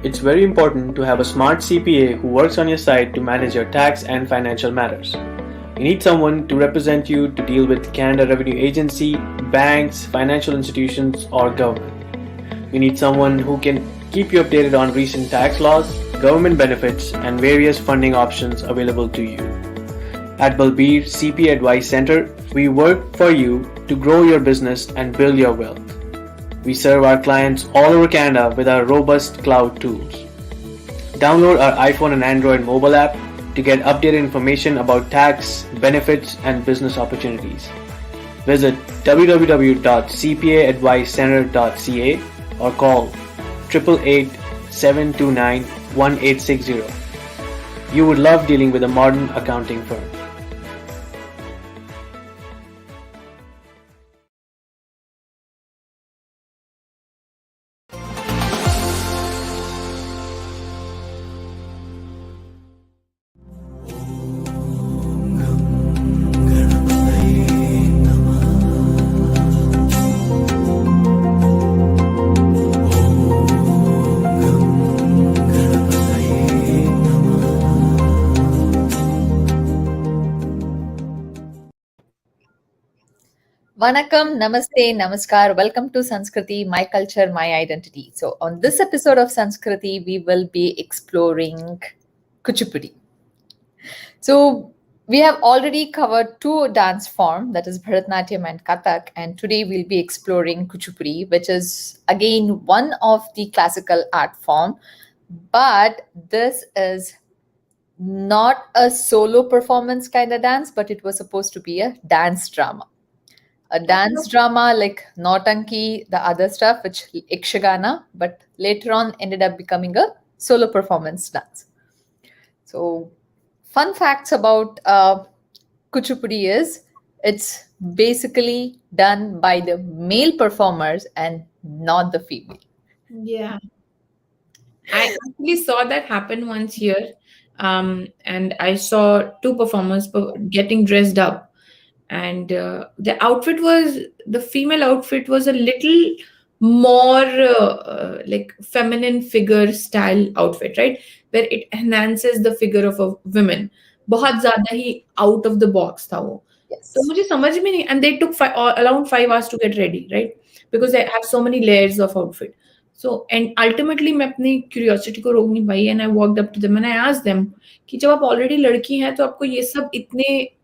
It's very important to have a smart CPA who works on your side to manage your tax and financial matters. You need someone to represent you to deal with Canada Revenue Agency, banks, financial institutions, or government. You need someone who can keep you updated on recent tax laws, government benefits, and various funding options available to you. At Balbir CPA Advice Center, we work for you to grow your business and build your wealth. We serve our clients all over Canada with our robust cloud tools. Download our iPhone and Android mobile app to get updated information about tax, benefits, and business opportunities. Visit www.cpaadvicecenter.ca or call 888-729-1860. You would love dealing with a modern accounting firm. Vanakkam, Namaste, Namaskar. Welcome to Samskruthi, My Culture, My Identity. So, on this episode of Samskruthi, we will be exploring Kuchipudi. So, we have already covered two dance forms, that is Bharatanatyam and Kathak, and today we'll be exploring Kuchipudi, which is again one of the classical art form, but this is not a solo performance kind of dance, but it was supposed to be a dance drama. A dance drama like Nautanki, the other stuff, which Ikshagana, but later on ended up becoming a solo performance dance. So, fun facts about Kuchipudi is it's basically done by the male performers and not the female. Yeah. I actually saw that happen once here. And I saw two performers getting dressed up. And the female outfit was a little more like feminine figure style outfit, right? Where it enhances the figure of a woman. बहुत ज़्यादा ही out of the box था वो. Yes. तो मुझे समझ में नहीं, and they took around 5 hours to get ready, right? Because they have so many layers of outfit. So, and ultimately मैं अपनी curiosity को रोक नहीं पाई, and I walked up to them and I asked them कि जब आप already लड़की हैं तो आपको ये सब इतने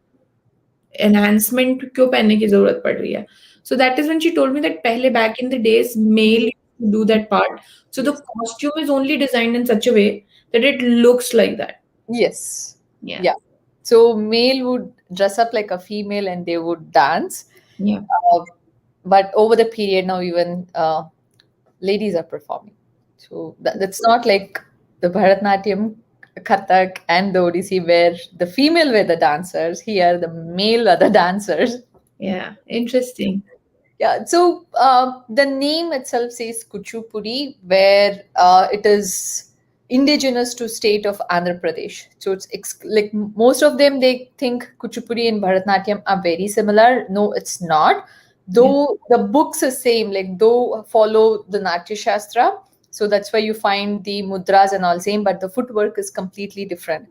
enhancement क्यों पहनने की जरूरत पड़ रही है? So that is when she told me that पहले back in the days male used to do that part. So the costume is only designed in such a way that it looks like that. Yes. Yeah. So male would dress up like a female and they would dance. Yeah. But over the period now, even ladies are performing. So that's not like the Bharatanatyam, Kathak, and the Odissi where the female were the dancers. Here, the male are the dancers. Yeah. Interesting. Yeah. So the name itself says Kuchipudi, where it is indigenous to state of Andhra Pradesh. So it's like most of them, they think Kuchipudi and Bharatanatyam are very similar. No, it's not. Though the books are same, like though follow the Natya Shastra. So that's why you find the mudras and all same, but the footwork is completely different.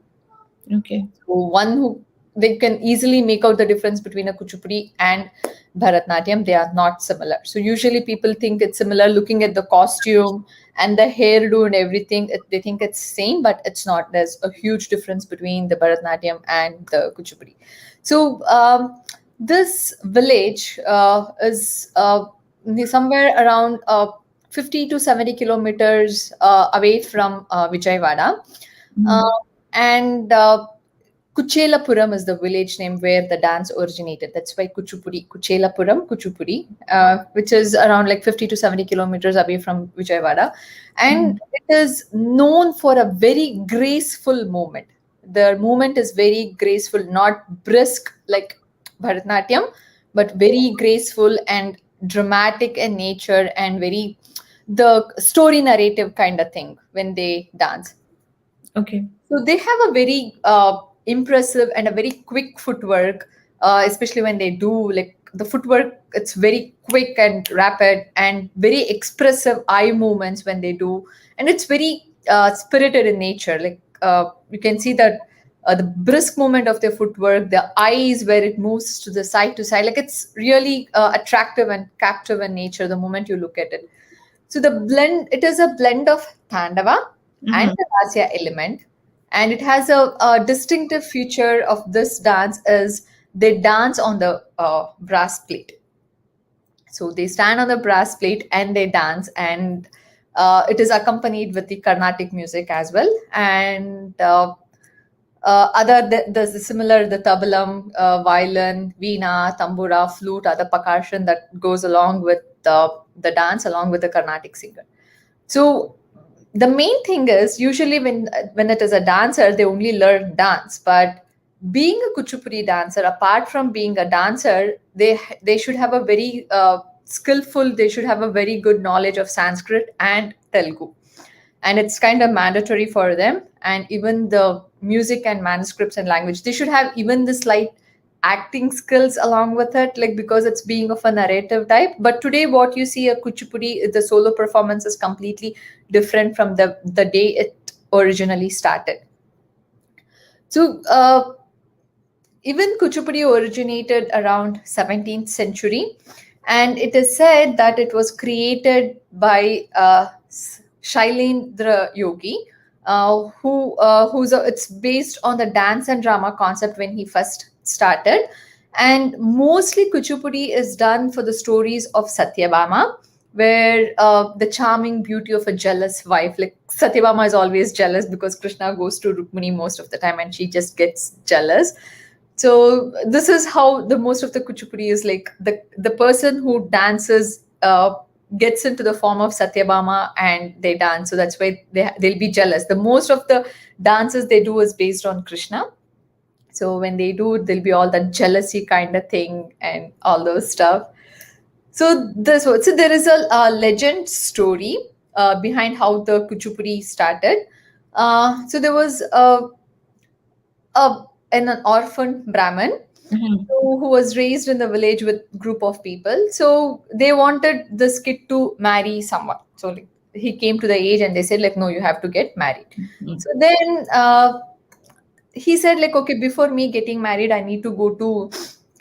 Okay. So one who they can easily make out the difference between a Kuchipudi and Bharatanatyam. They are not similar. So usually people think it's similar looking at the costume and the hairdo and everything. They think it's same, but it's not. There's a huge difference between the Bharatanatyam and the Kuchipudi. So this village is somewhere around 50 to 70 kilometers away from Vijayawada. And Kuchelapuram is the village name where the dance originated. That's why Kuchipudi, Kuchelapuram, Kuchipudi, which is around like 50 to 70 kilometers away from Vijayawada. And it is known for a very graceful movement. The movement is very graceful, not brisk like Bharatanatyam, but very graceful and dramatic in nature and very the story narrative kind of thing when they dance. Okay. So they have a very impressive and a very quick footwork, especially when they do like the footwork. It's very quick and rapid and very expressive eye movements when they do, and it's very spirited in nature. Like you can see that the brisk movement of their footwork, the eyes where it moves to the side to side. Like it's really attractive and captive in nature the moment you look at it. So the blend, it is a blend of Tandava and the Rasya element. And it has a distinctive feature of this dance is they dance on the brass plate. So they stand on the brass plate and they dance, and it is accompanied with the Carnatic music as well. And there's the similar the tabalam, violin, veena, tambura, flute, other percussion that goes along with the dance, along with the Carnatic singer. So the main thing is usually when it is a dancer, they only learn dance. But being a Kuchipudi dancer, apart from being a dancer, they should have a very skillful. They should have a very good knowledge of Sanskrit and Telugu, and it's kind of mandatory for them. And even the music and manuscripts and language, they should have even the slight acting skills along with it, like because it's being of a narrative type. But today what you see a Kuchipudi, the solo performance is completely different from the day it originally started. So even Kuchipudi originated around 17th century, and it is said that it was created by Shailendra Yogi, it's based on the dance and drama concept when he first started. And mostly Kuchipudi is done for the stories of Satyabhama, where the charming beauty of a jealous wife, like Satyabhama is always jealous because Krishna goes to Rukmini most of the time and she just gets jealous. So this is how the most of the Kuchipudi is, like the person who dances gets into the form of Satyabhama and they dance. So that's why they'll be jealous. The most of the dances they do is based on Krishna. So when they do, there'll be all that jealousy kind of thing and all those stuff. So there is a legend story behind how the Kuchipudi started. So there was an orphan Brahmin who was raised in the village with group of people. So they wanted this kid to marry someone. So like, he came to the age and they said like, no, you have to get married. So then he said like, okay, before me getting married, I need to go to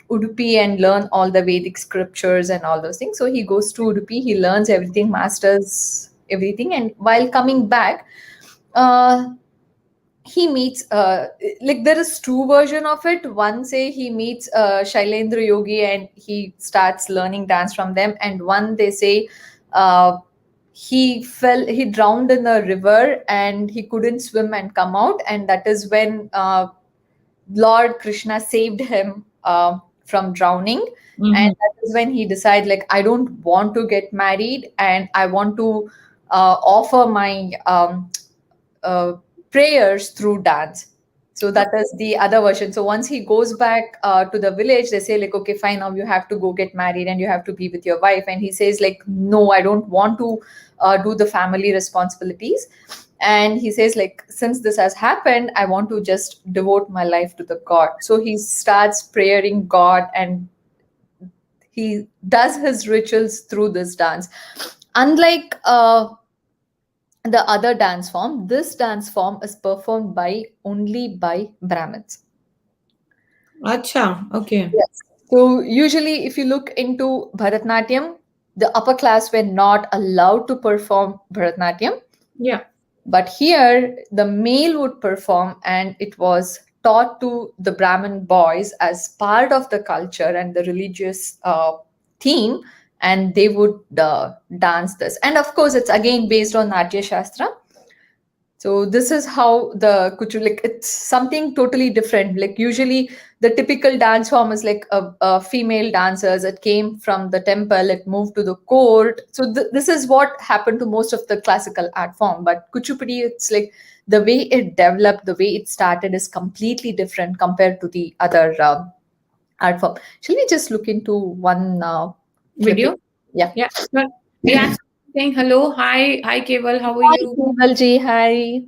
Udupi and learn all the Vedic scriptures and all those things. So he goes to Udupi, he learns everything, masters everything, and while coming back, he meets like there is two version of it. One say he meets Shailendra Yogi and he starts learning dance from them, and one they say he drowned in the river and he couldn't swim and come out, and that is when Lord Krishna saved him from drowning. And that is when he decided like, I don't want to get married and I want to offer my prayers through dance. So that is the other version. So once he goes back to the village, they say like, okay, fine, now you have to go get married and you have to be with your wife. And he says like, no, I don't want to do the family responsibilities. And he says like, since this has happened, I want to just devote my life to the God. So he starts praying God and he does his rituals through this dance. Unlike the other dance form, this dance form is performed only by Brahmins. Acha, okay. Yes. So usually if you look into Bharatnatyam, the upper class were not allowed to perform Bharatnatyam. Yeah. But here the male would perform, and it was taught to the Brahmin boys as part of the culture and the religious theme, and they would dance this. And of course, it's again based on Natya Shastra. So this is how the Kuchu, like it's something totally different. Like usually the typical dance form is like a female dancers. It came from the temple, it moved to the court. So this is what happened to most of the classical art form. But Kuchipudi, it's like the way it developed, the way it started is completely different compared to the other art form. Shall we just look into one Video? Yeah. Yeah. But yeah, saying hello. Hi, Keval. How are Hi, you? Keval ji. Hi.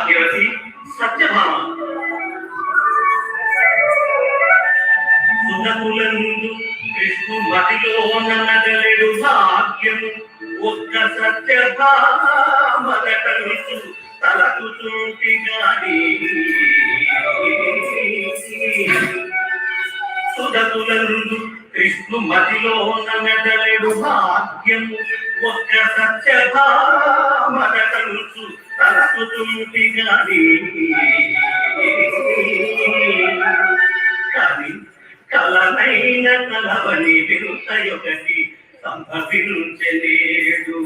Bhagyavathi Satyabhama సునకులందు Vishnu మదిలో ననగలెడు భాగ్యము ఒక్క సత్యభామదకలుచు తలకుతుంటి గాని సునకులందు విష్ణు మదిలో ననగలెడు భాగ్యము ఒక్క సత్యభామదకలుచు తలకుతుంటి గాని కలనైన కలవని విరుతయొకటి సంభవించలేడు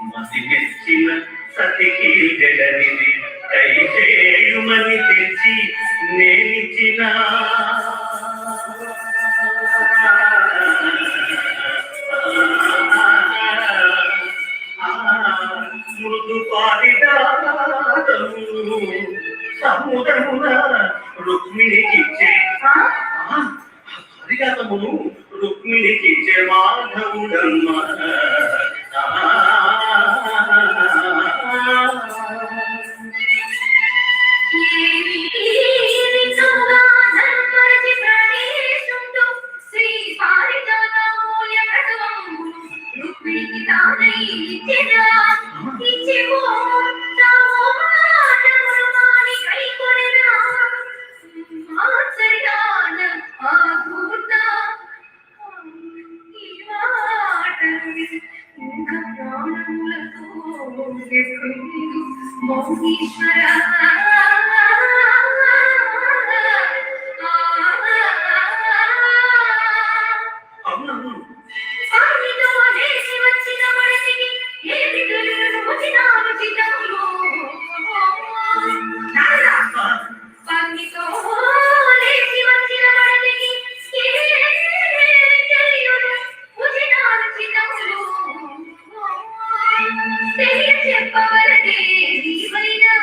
మతి తెచ్చిన సతికి జగనిది కై చేయుమని తెచ్చి నేనిచ్చిన మృదు పారిదారము సముద్రమున రుక్మిణికిచ్చే హరిగతమును రుక్మిణికిచ్చే మాధవుడమ్మ చెప్పవలకే నీవైనా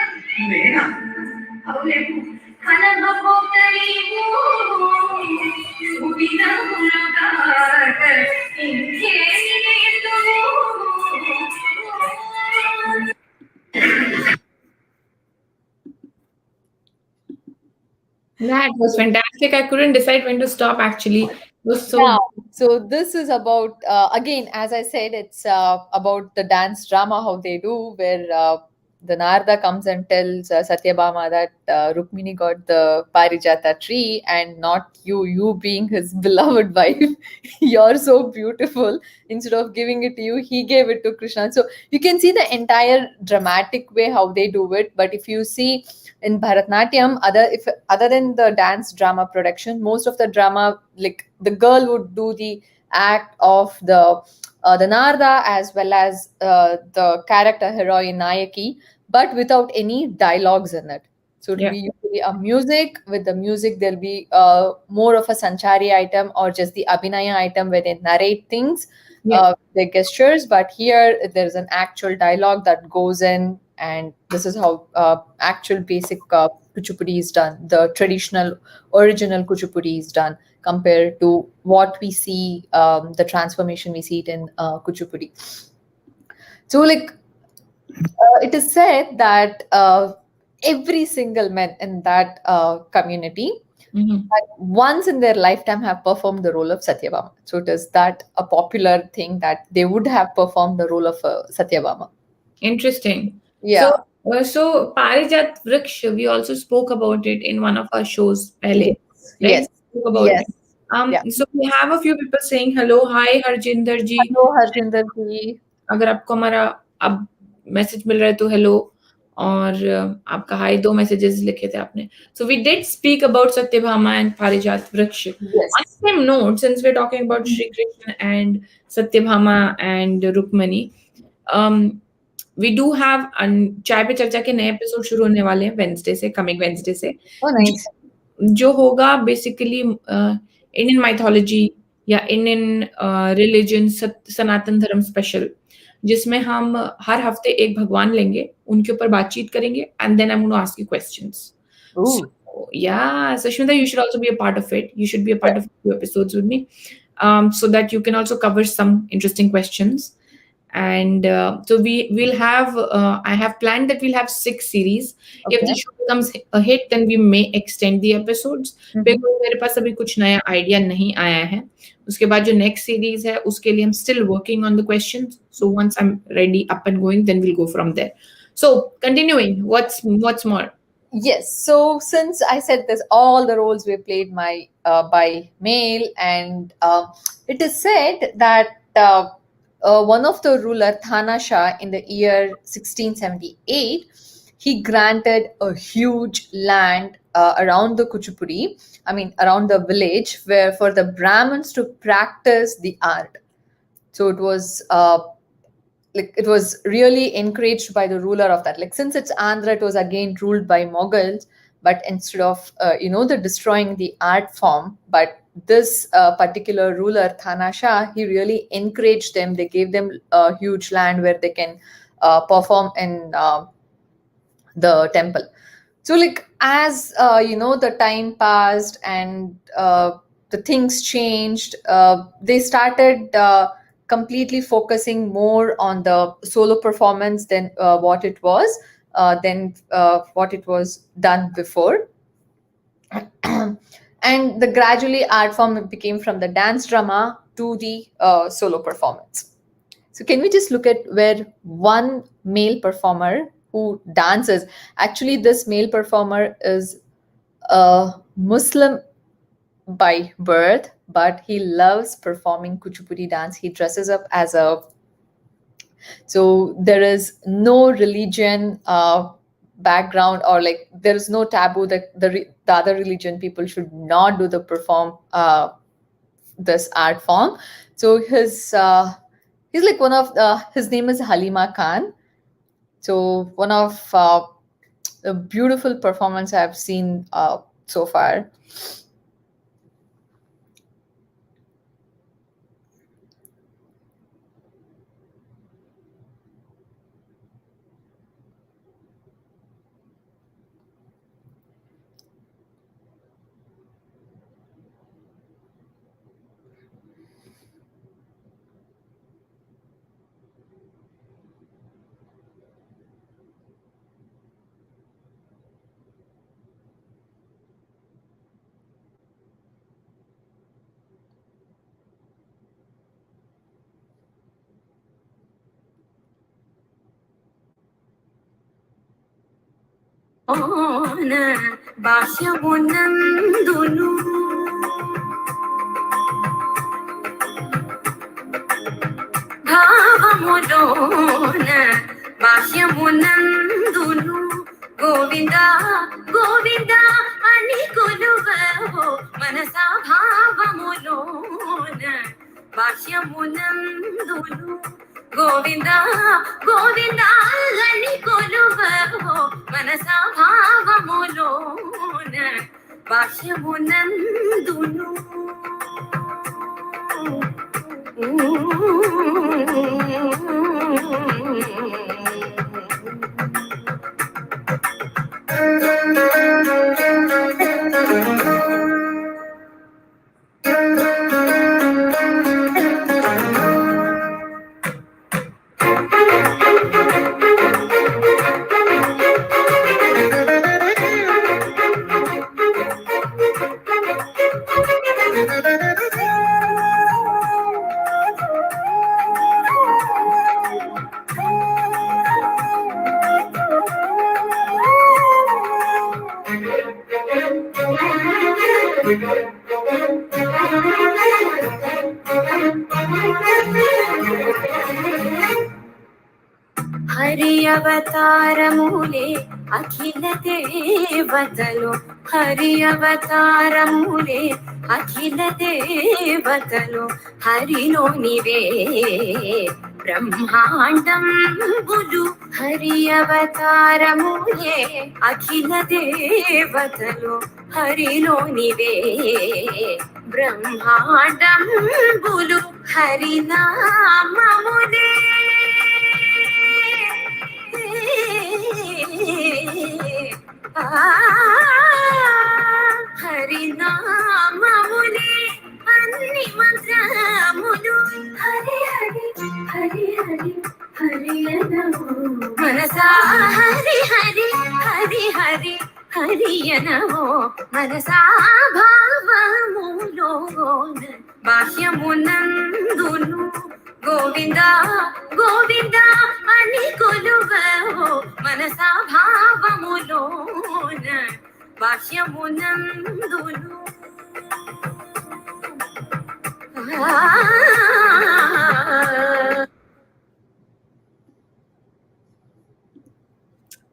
That was fantastic. I couldn't decide when to stop actually. It was Yeah. so So this is about again, as I said, it's about the dance drama how they do, where the Narada comes and tells Satyabhama that Rukmini got the Parijata tree and not you. You being his beloved wife, you're so beautiful. Instead of giving it to you, he gave it to Krishna. So you can see the entire dramatic way how they do it. But if you see in Bharatnatyam, other than the dance drama production, most of the drama, like the girl would do the act of the Narda as well as the character heroine Nayaki, but without any dialogues in it. So it'll yeah. be usually a music. With the music, there'll be more of a Sanchari item or just the Abhinaya item where they narrate things, Yeah. the gestures. But here, there's an actual dialogue that goes in, and this is how actual basic Kuchipudi is done. The traditional, original Kuchipudi is done compared to what we see, the transformation we see it in Kuchipudi. So, like, it is said that every single man in that community Mhm. once in their lifetime have performed the role of Satyabhama. So it is that a popular thing that they would have performed the role of Satyabhama. Interesting. So, Yeah. so Parijat Vriksha, we also spoke about it in one of our shows, Yes. Pehle, right? Yes. We spoke about Yes. it. Yeah. So we have a few people saying hello, hi Harjinder ji. Hello, Harjinder ji. अगर आपको हमारा अब message मिल रहा है तो hello और आपका हाय 2 messages लिखे थे आपने. So we did speak about Satyabhama and Parijat Vriksha. On Yes. the same note, since we're talking about Shri Krishna and Satyabhama and Rukmani, um, we do have चाय पे चर्चा के नए एपिसोड शुरू होने वाले हैं वेंसडे से, कमिंग वेंसडे से, Oh, nice. जो होगा बेसिकली इंडियन माइथोलॉजी या इंडियन रिलीजन सनातन धर्म स्पेशल, जिसमें हम हर हफ्ते एक भगवान लेंगे, उनके ऊपर बातचीत करेंगे and then I am going to ask you questions. Ooh. So yeah, Sashmita, you should also be a part of it. You should be a part of a few episodes with me, so that you can also cover some interesting questions. And so we'll have I have planned that we'll have 6 series. If Okay. the show becomes a hit, then we may extend the episodes, Mhm. because मेरे पास अभी कुछ नया idea नहीं आया है. उसके बाद जो नेक्स्ट सीरीज है उसके लिए I'm still working on the questions. So once I'm ready, up and going, then we'll go from there. So continuing, what's more? Yes. So since I said this, all the roles were played by male, and it is said that one of the ruler Thana Shah in the year 1678, he granted a huge land around the Kuchipudi. I mean, around the village, where for the Brahmins to practice the art. So it was like it was really encouraged by the ruler of that, like since it's Andhra, it was again ruled by Mughals, but instead of the destroying the art form, but this particular ruler Thana Shah, he really encouraged them. They gave them a huge land where they can perform in the temple. So like as the time passed and the things changed, they started completely focusing more on the solo performance than what it was done before. And the gradually art form became from the dance drama to the solo performance. So can we just look at where one male performer who dances, actually this male performer is a Muslim by birth, but he loves performing Kuchipudi dance. He dresses up as a, so there is no religion background, or like there is no taboo that the other religion people should not do the perform this art form. So he's like one of his name is Halima Khan. So one of the beautiful performance I've seen so far. భాష్యమునందును భావములోన భాష్యమునందును Govinda Govinda అని కొలువవో మనసా భావములోన భాష్యమునందును గోవింద గోవింద అని కొలువవో మనసా భావములోన భాష్యమునందును హరి అవతారములే అఖిల దేవతలు హరి అవతారములే అఖిల దేవతలు హరిలోనివే బ్రహ్మాండంబులు హరి అవతారములే అఖిల దేవతలు హరిలోనివే బ్రహ్మాండంబులు హరినామములే హరినామములే అన్ని మంత్రములు హరి హరి హరి హరి హరి అనవు మనసా హరి హరి హరి హరి హరి అనవు మనసా భావములోన బాహ్యమునందును గోవింద గోవింద అని కొలువవో మనసా భావములోన బాహ్యమునందును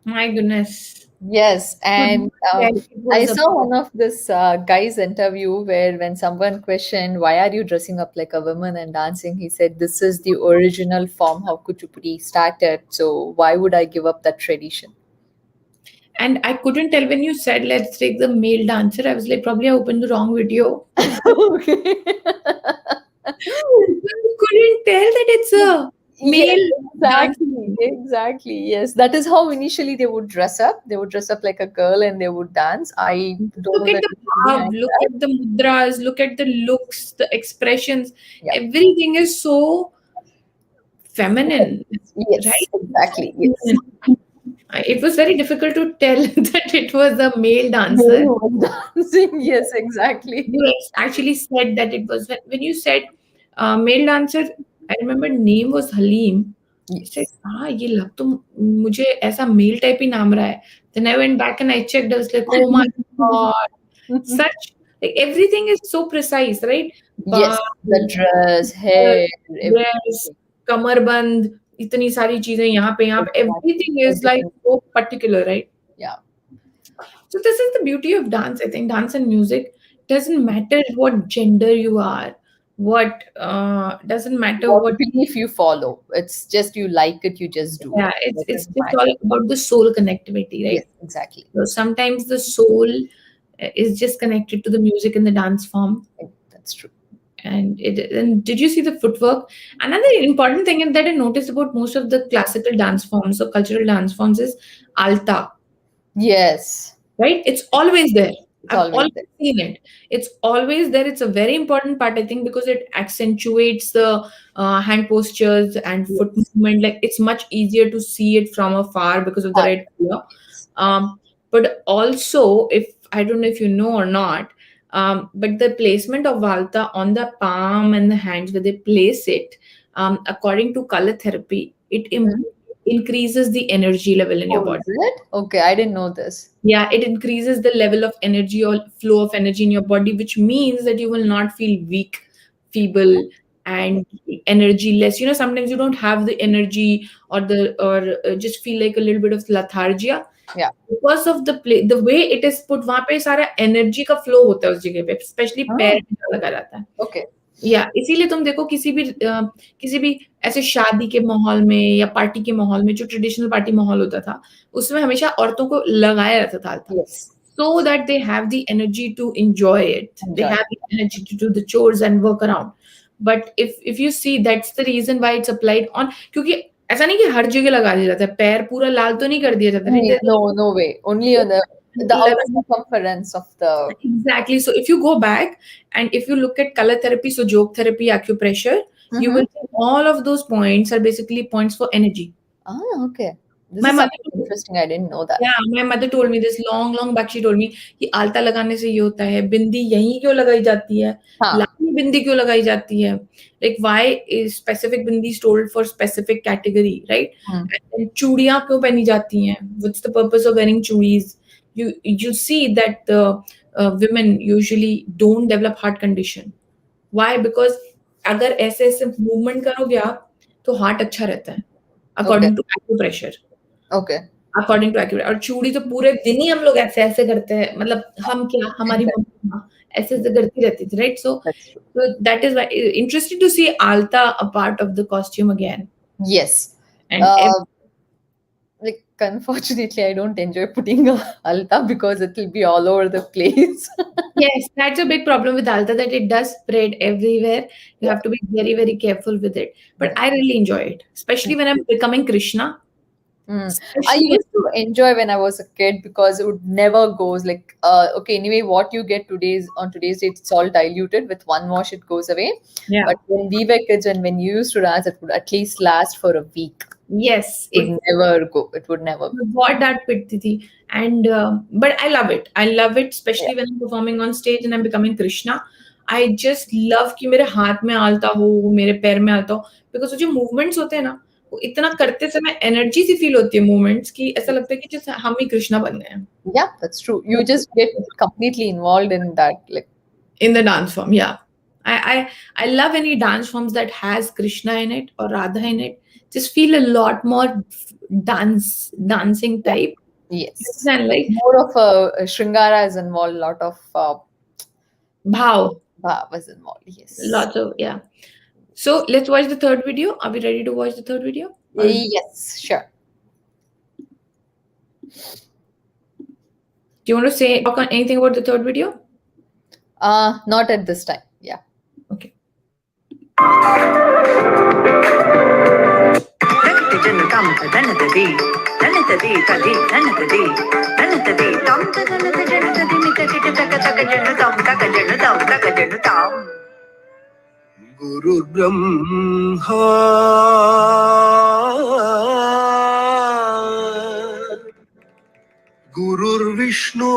My goodness. Yes, and Yes, it was I a- saw one of this guy's interview where when someone questioned why are you dressing up like a woman and dancing, he said this is the original form how Kuchipudi started. So why would I give up that tradition? And I couldn't tell when you said let's take the male dancer. I was like, probably I opened the wrong video. Okay. You couldn't tell that it's a male dancer. Exactly. Yes, that is how initially they would dress up. They would dress up like a girl and they would dance. I don't Look know at the the reason bhav, behind look that. at the mudras, look at the looks, the expressions. Yeah. Everything is so feminine, Yes, right? exactly. Yes. It was very difficult to tell that it was a male dancer. Dancing. Yes, exactly. You actually said that it was when you said male dancer. I remember name was Halim. I said, Yes. ये लग तो मुझे ऐसा mail type ही नाम रहा है. Then I went back and I checked. I was like, oh my god, such like everything is so precise, right? Yes, the dress, hair, Yes, कमरबंद, इतनी सारी चीजें यहाँ पे everything is like so particular, right? Yeah. So this is the beauty of dance. I think dance and music doesn't matter what gender you are, what doesn't matter What what. belief you follow. It's just you like it, you just do Yeah, it. It it's doesn't just matter. all about the soul connectivity, right? Yes, exactly. So sometimes the soul is just connected to the music and the dance form. That's true. And did you see the footwork? Another important thing that I noticed about most of the classical dance forms or cultural dance forms is alta, Yes. right? It's always there. It's I've always always there. seen it. It's always there. It's a very important part, I think, because it accentuates the hand postures and foot movement. Like it's much easier to see it from afar because of the red color. But also, if I don't know if you know or not, but the placement of Valta on the palm and the hands where they place it, according to color therapy, it improves increases the energy level in your body. Is it? Okay, I didn't know this. Yeah, it increases the level of energy or flow of energy in your body, which means that you will not feel weak, feeble, and energyless. Sometimes you don't have the energy or just feel like a little bit of lethargia. Yeah. Because of the way it is put, वहाँ पे सारा energy का flow होता है उस जगह पे, especially पैर में लगा जाता है. Okay. या इसीलिए तुम देखो किसी भी ऐसे शादी के माहौल में या पार्टी के माहौल में, जो ट्रेडिशनल पार्टी माहौल होता था, उसमें हमेशा औरतों को लगाया रहता था, Yes. so that they have the energy to enjoy it. They have the energy to do the chores and work around. But if you see, that's the reason why it's applied on, क्योंकि ऐसा नहीं कि हर जगह लगा दिया जाता है, पैर पूरा लाल तो नहीं कर दिया जाता है. No way. Only on the outer circumference of the. Exactly. So if you go back and if you look at color therapy, so joke therapy, acupressure, you will see all of those points are basically points for energy. Okay. This is something interesting. I didn't know that. Yeah, my mother told me this long back. She told me कि आलता लगाने से ये होता है, बिंदी यहीं क्यों लगाई जाती है, लाल बिंदी क्यों लगाई जाती है, like why is specific bindi told for specific category, right? And चूड़ियाँ क्यों पहनी जाती हैं, what's the purpose of wearing चूड़ीज? You see that the women usually don't develop heart condition. Why? Because अगर ऐसे movement करोगे आप तो heart अच्छा रहता है, according to acupressure. Okay. According to acupressure. और चूड़ी तो पूरे दिन ही हम लोग ऐसे करते हैं, मतलब हम क्या, हमारी मम्मी ऐसे करती रहती थी, right? So that is why interesting to see alta a part of the costume again. Yes. And like unfortunately I don't enjoy putting alta because it will be all over the place. Yes, that's a big problem with alta, that it does spread everywhere. You have to be very, very careful with it. But I really enjoy it, especially when I'm becoming Krishna. I used to enjoy when I was a kid because it would never goes like okay, anyway, what you get on today's date, it's all diluted. With one wash it goes away. Yeah. But when we were kids and when you used to dance, it would at least last for a week. Yes, it would never go. It would never go. What that pitti thi. And but I love it, especially when I'm performing on stage and I'm becoming Krishna. I just love कि मेरे हाथ में आलता हो, मेरे पैर में आलता हो, because वो जो movements होते हैं ना, वो इतना करते समय एनर्जी सी फील होती है मूवमेंट्स की, ऐसा लगता है कि जैसे हम ही कृष्णा बन गए हैं. Yeah, that's true. You just get completely involved in that, like in the dance form. Yeah, I love any dance forms that has Krishna in it or Radha in it. Just feel a lot more dancing type. Yes, and like more of a Shringara is involved. A lot of bhav was involved. Yes, lots of So let's watch the third video. Are we ready to watch the third video? Yes, sure. Do you want to say anything about the third video? Not at this time. Yeah. Okay. Guru Brahma Guru Vishnu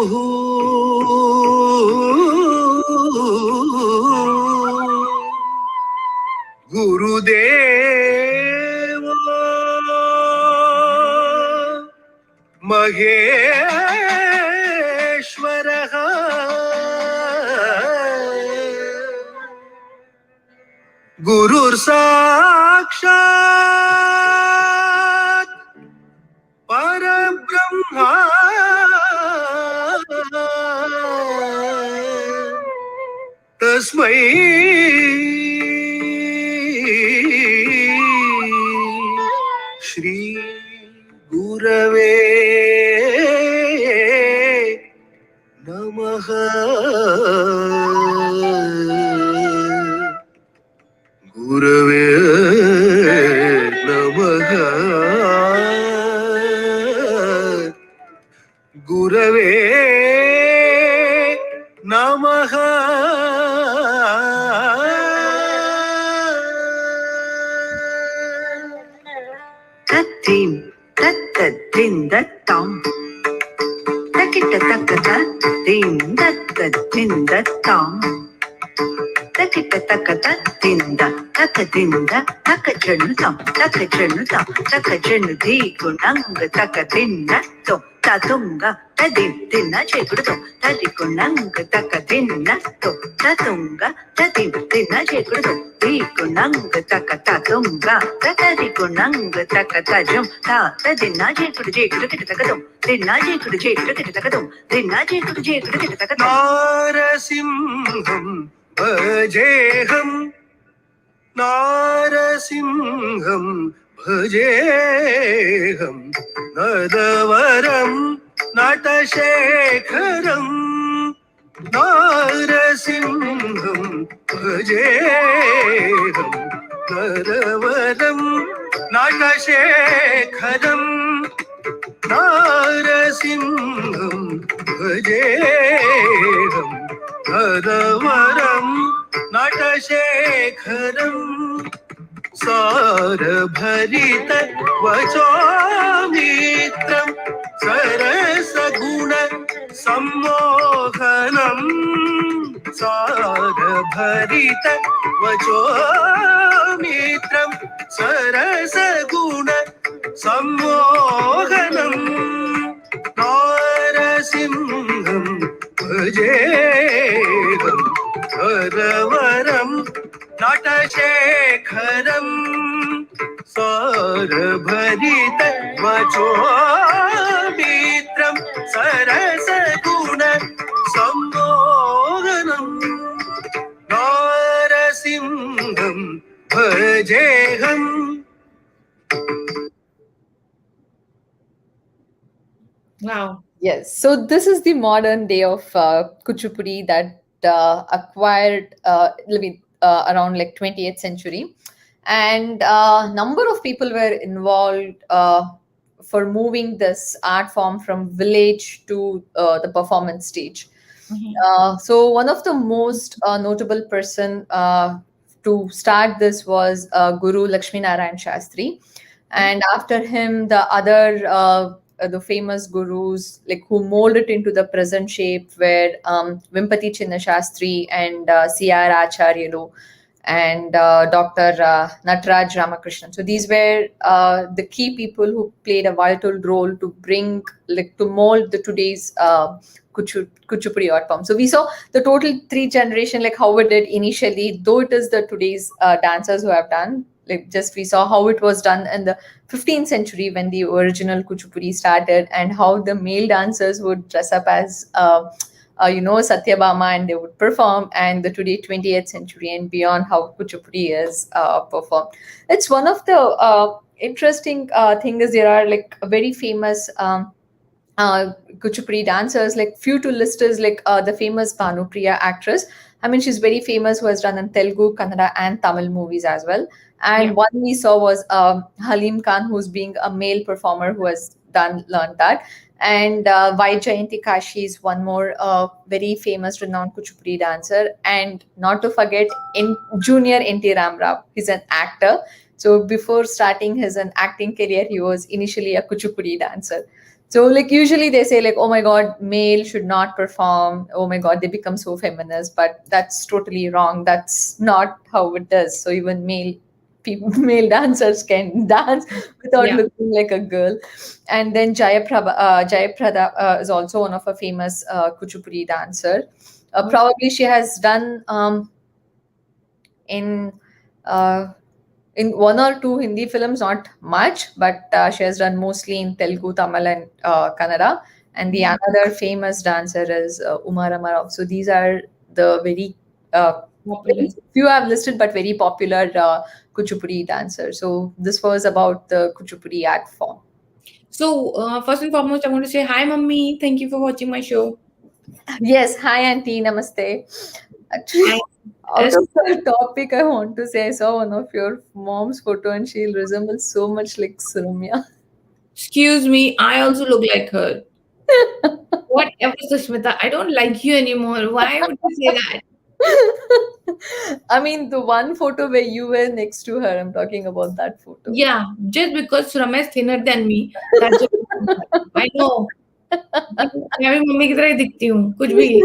Guru Deva Maheshwaraha Guru Sakshat Parabrahma Tasmai Shri Gurave Namaha Gurave Namaha Gurave Namaha tika taka ta dinda taka chenu tam taka chenu di gunanga taka dinda to ta tunga ta dinna chekudu to ta di gunanga taka dinda to ta tunga ta dinna chekudu to di gunanga taka ta tunga ta di gunanga taka ta jum ta dinna chekudu kita taka dum dinna chekudu kita taka dum dinna chekudu kita taka dum नारसिंहं भजेऽहं नारसिंहं भजेऽहं नरवरं नटशेखरं नारसिंहं भजेऽहं नरवरं नटशेखरं नारसिंहं भजेऽहं नरवरं नटशेखरं सारभरित वचोमित्रं सरसगुण सम्मोहनं सारभरित वचोमित्रं सरसगुण सम्मोहनं नारसिंहं भजेऽहं नरवरं नटशेखरं सारभरित वचोमित्रं सरसगुण सम्मोहनं नारसिंहं भजेऽहम्. Wow. Yes, so this is the modern day of Kuchipudi that acquired around like 20th century, and number of people were involved for moving this art form from village to the performance stage. So one of the most notable person to start this was Guru Lakshmi Narayan Shastri, and after him the other the famous gurus like who molded it into the present shape were Vimpati Chinna Shastri and C.R. Acharyelu and Dr. Nataraj Ramakrishnan. So these were the key people who played a vital role to bring, like, to mold the today's Kuchipudi art form. So we saw the total three generation, like how it did initially, though it is the today's dancers who have done. Like just we saw how it was done in the 15th century when the original Kuchipudi started, and how the male dancers would dress up as Satyabhama and they would perform, and the today 20th century and beyond how Kuchipudi is performed. It's one of the interesting thing is there are like very famous Kuchipudi dancers, like few to list is like the famous Bhanupriya actress. I mean, she's very famous, who has done in Telugu, Kannada, and Tamil movies as well. And one we saw was Halim Khan, who's being a male performer who has learned that. And Vai Jayanti Kashi is one more very famous, renowned Kuchipudi dancer. And not to forget, in Junior N.T. Ramarao, he's an actor. So before starting his acting career, he was initially a Kuchipudi dancer. So like usually they say like, oh my God, male should not perform. Oh my God, they become so feminist, but that's totally wrong. That's not how it is. So even male dancers can dance without looking like a girl. And then Jayaprada is also one of a famous Kuchipudi dancer. Probably she has done in one or two Hindi films, not much, but she has done mostly in Telugu, Tamil, and Kannada. And the another famous dancer is Uma Ramarao. So these are the very few I've listed, but very popular Kuchipudi dancers. So this was about the Kuchipudi art form. So first and foremost, I want to say hi, Mummy. Thank you for watching my show. Yes, hi, Auntie. Namaste. Actually, out of the topic, I want to say I saw one of your mom's photo and she resembles so much like Surumya. Excuse me, I also look like her. Whatever, Sushmita, I don't like you anymore. Why would you say that? I mean, the one photo where you were next to her, I'm talking about that photo. Yeah, just because Surama is thinner than me, that's just I know. मैं भी mummy की तरह ही दिखती हूँ कुछ भी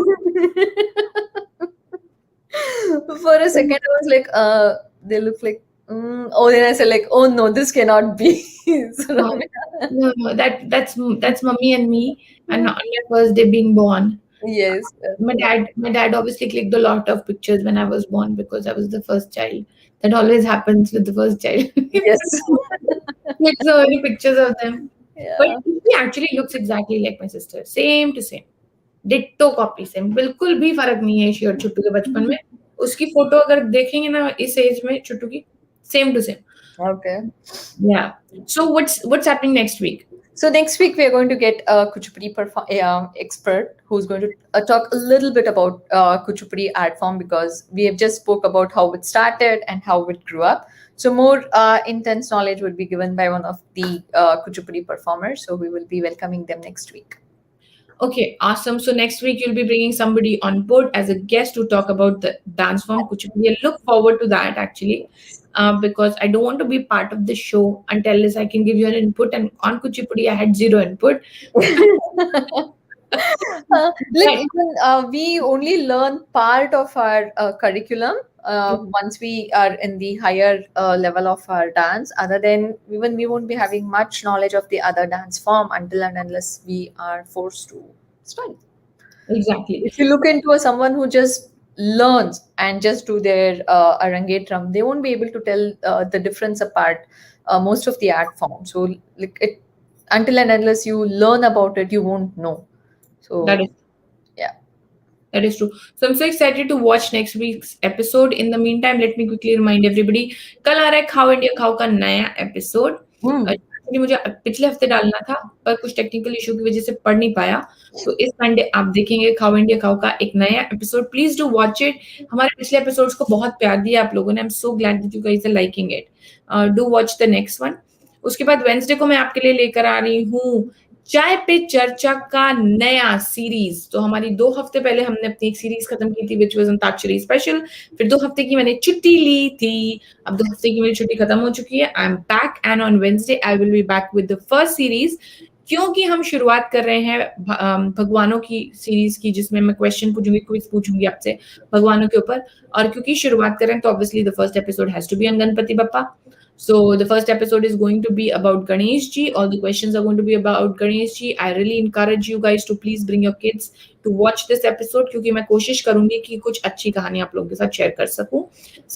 For a second, I was like, they look like. Oh, then I said like, oh no, this cannot be. So, No, that's mummy and me, and on my first day being born. yes. My dad obviously clicked a lot of pictures when I was born because I was the first child. That always happens with the first child. Yes. Clicked so many pictures of them. But Yeah. he actually looks exactly like my sister, same to same. Ditto copy same बिल्कुल भी फर्क नहीं है ईशी और छुट्टू के बचपन में उसकी फोटो अगर देखेंगे ना इस एज में छुट्टू की सेम टू सेम Okay. या so what's happening next week So next week we are going to get a Kuchipudi expert who's going to talk a little bit about Kuchipudi art form, because we have just spoke about how it started and how it grew up. So more intense knowledge will be given by one of the Kuchipudi performers. So we will be welcoming them next week. Okay, awesome. So next week you'll be bringing somebody on board as a guest to talk about the dance form Kuchipudi. I look forward to that actually, because I don't want to be part of the show until I can give you an input. And on Kuchipudi, I had zero input. We only learn part of our curriculum once we are in the higher level of our dance. Other than even we won't be having much knowledge of the other dance form until and unless we are forced to study. Exactly. If you look into someone who just learns and just do their arangetram, they won't be able to tell the difference apart most of the art form. So like it, until and unless you learn about it, you won't know. So That is yeah. That is true. So I'm so excited to watch next week's episode. In the meantime, let me quickly remind everybody, कल आ रहा है खाओ India खाओ का नया episode. Actually मुझे पिछले हफ्ते डालना था पर कुछ टेक्निकल इशू की वजह से पढ़ नहीं पाया. तो इस संडे आप देखेंगे खाओ इंडिया खाओ का एक नया episode. Please do watch it. हमारे पिछले एपिसोड्स को बहुत प्यार दिया आप लोगों ने. I am so glad that you guys are liking it. Do watch the next one. उसके बाद वेडनेसडे को मैं आपके लिए लेकर आ रही हूँ चाय पे चर्चा का नया सीरीज. तो हमारी 2 हफ्ते पहले हमने अपनी एक सीरीज खत्म की थी विच वाज अंताक्षरी स्पेशल. फिर 2 हफ्ते की मैंने छुट्टी ली थी. अब 2 हफ्ते की मेरी छुट्टी खत्म हो चुकी है. I am back and on Wednesday I will be back with the first series, क्योंकि हम शुरुआत कर रहे हैं भगवानों की सीरीज की, जिसमें मैं क्वेश्चन पूछूंगी, क्विज पूछूंगी आपसे भगवानों के ऊपर. और क्योंकि शुरुआत कर रहे हैं तो obviously the first episode has to be on Ganpati Bappa. So the first episode is going to be about Ganesh ji. All the questions are going to be about Ganesh ji. I really encourage you guys to please bring your kids to watch this episode, क्योंकि मैं कोशिश करूंगी कि कुछ अच्छी कहानी आप लोगों के साथ शेयर कर सकूं.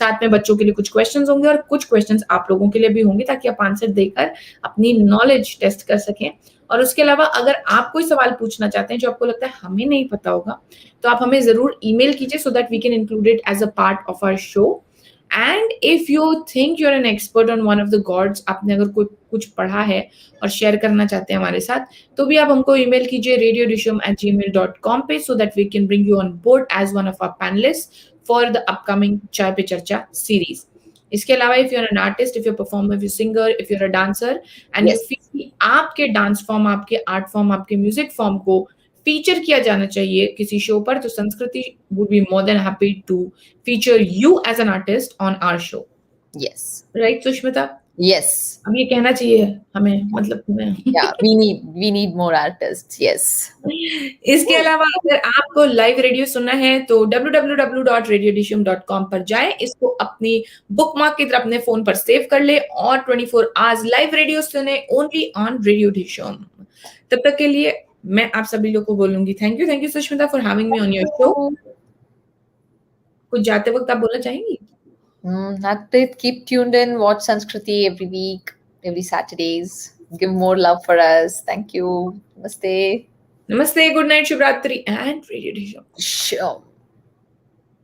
साथ में बच्चों के लिए कुछ क्वेश्चंस होंगे और कुछ क्वेश्चंस आप लोगों के लिए भी होंगे, ताकि आप आंसर देकर अपनी नॉलेज टेस्ट कर सकें. और उसके अलावा अगर आप कोई सवाल पूछना चाहते हैं जो आपको लगता है हमें नहीं पता होगा, तो आप हमें जरूर ईमेल कीजिए so that we can include it as a part of our show. And if you think you're an expert on one of the gods, आपने अगर कुछ पढ़ा है और शेयर करना चाहते हैं हमारे साथ, तो भी आप हमको ईमेल कीजिए radiodishum@gmail.com पे, so that we can bring you on board as one of our panelists for the upcoming चाय पे चर्चा series. इसके अलावा if you're an artist, if you're a performer, if you're a singer, if you're a dancer and you feel कि आपके dance form, आपके art form, आपके music form को फीचर किया जाना चाहिए किसी शो पर, तो संस्कृति would be more than happy to feature you as an artist on our show. Yes. Right, Sushmita? Yes. अब ये कहना चाहिए हमें, मतलब तुम्हें. Yeah, we need more artists. Yes. इसके अलावा अगर आपको लाइव रेडियो सुनना है तो www.radiodishum.com पर जाए. इसको अपनी बुकमार्क की तरह अपने फोन पर सेव कर ले और 24 आवर्स लाइव रेडियो सुने ओनली ऑन रेडियो डिशम. तब तक के लिए मैं आप सभी लोग को बोलूंगी thank you Sushmita for having me on your show. कुछ जाते वक्त आप बोलना चाहेंगी? Not it. Keep tuned in. Watch Samskruthi every week, every Saturdays. Give more love for us. Thank you. Namaste. Namaste, good night, Shubhratri, and Radio Disha. Sure.